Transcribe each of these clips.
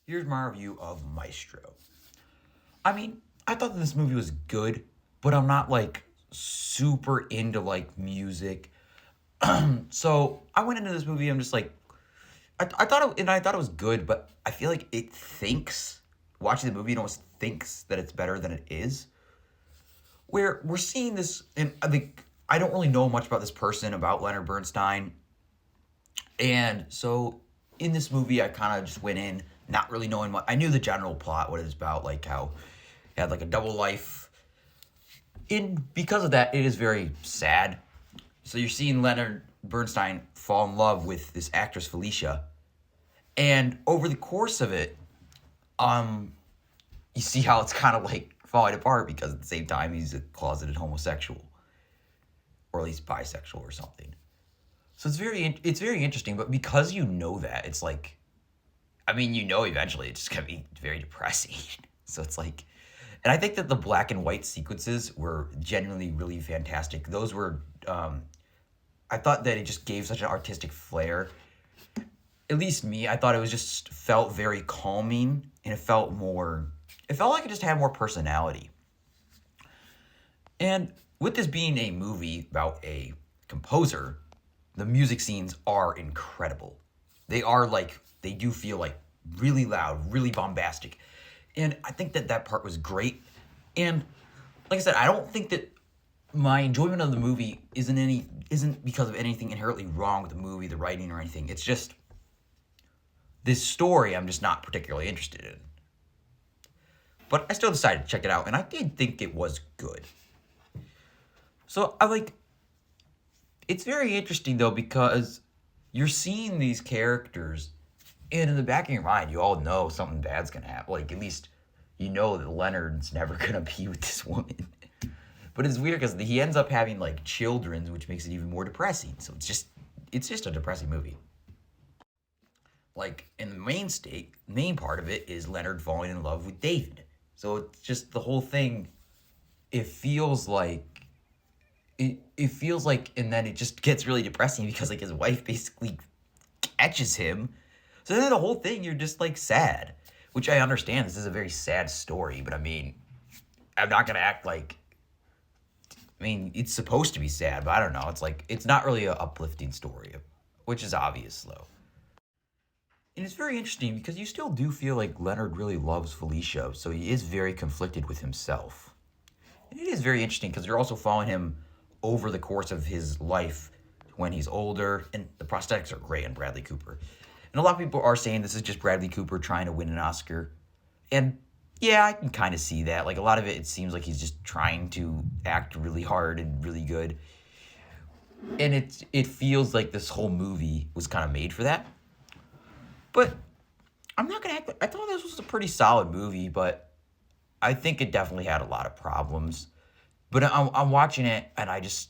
Here's my review of Maestro. I mean, I thought that this movie was good, but I'm not like super into like music. So I went into this movie. I'm just like, I thought it was good, but I feel like it thinks watching the movie, it almost thinks that it's better than it is. Where we're seeing this, and I think I don't really know much about this person, about Leonard Bernstein, and so in this movie, I kind of just went in not really knowing what I knew the general plot, what it was about, like how he had like a double life. In because of that, it is very sad. So you're seeing Leonard Bernstein fall in love with this actress Felicia, and over the course of it, um, you see how it's kind of like falling apart because at the same time he's a closeted homosexual, or at least bisexual or something. So it's very interesting, but because you know that, it's like, I mean, you know, eventually it's just gonna be very depressing. So it's like, and I think that the black and white sequences were genuinely really fantastic. Those were, I thought that it just gave such an artistic flair. At least me, I thought it was just felt very calming, and it felt like it just had more personality. And with this being a movie about a composer, the music scenes are incredible. They do feel like really loud, really bombastic. And I think that that part was great. And like I said, I don't think that my enjoyment of the movie isn't because of anything inherently wrong with the movie, the writing or anything. It's just this story I'm just not particularly interested in. But I still decided to check it out, and I did think it was good. So I like it's very interesting though because you're seeing these characters, and in the back of your mind, you all know something bad's gonna happen. Like at least you know that Leonard's never gonna be with this woman. But it's weird because he ends up having like children, which makes it even more depressing. So it's just a depressing movie. Like in the main part of it is Leonard falling in love with David. So it's just the whole thing. It feels like it feels like, and then it just gets really depressing because like his wife basically catches him. So then the whole thing, you're just like sad, which I understand. This is a very sad story, but I mean, I'm not gonna act like. I mean, it's supposed to be sad, but I don't know. It's like it's not really an uplifting story, which is obvious though. And it's very interesting because you still do feel like Leonard really loves Felicia, so he is very conflicted with himself. And it is very interesting because you're also following him over the course of his life when he's older, and the prosthetics are great on Bradley Cooper. And a lot of people are saying this is just Bradley Cooper trying to win an Oscar. And yeah, I can kind of see that. Like a lot of it seems like he's just trying to act really hard and really good. And it feels like this whole movie was kind of made for that. But I'm not gonna act. I thought this was a pretty solid movie, but I think it definitely had a lot of problems. But I'm watching it, and I just,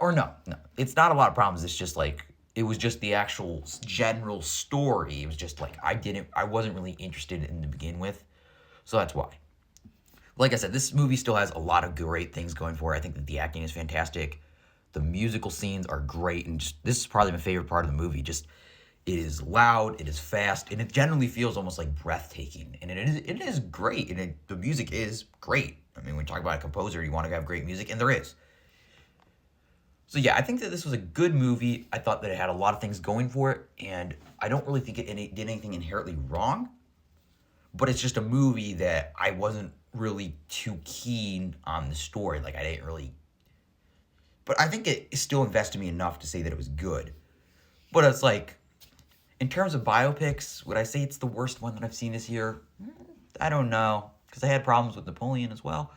or no, it's not a lot of problems. It's just like it was just the actual general story. It was just like I wasn't really interested in to begin with, so that's why. Like I said, this movie still has a lot of great things going for it. I think that the acting is fantastic. The musical scenes are great, and just this is probably my favorite part of the movie. Just it is loud, it is fast, and it generally feels almost like breathtaking. And it is great, and the music is great. I mean, when you talk about a composer, you want to have great music, and there is. So yeah, I think that this was a good movie. I thought that it had a lot of things going for it, and I don't really think it did anything inherently wrong. But it's just a movie that I wasn't really too keen on the story. Like I didn't really. But I think it still invested me enough to say that it was good. But it's like, in terms of biopics, would I say it's the worst one that I've seen this year? I don't know, because I had problems with Napoleon as well.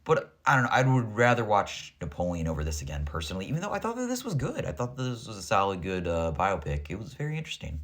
But I don't know. I would rather watch Napoleon over this again, personally, even though I thought that this was good. I thought that this was a solid, good biopic. It was very interesting.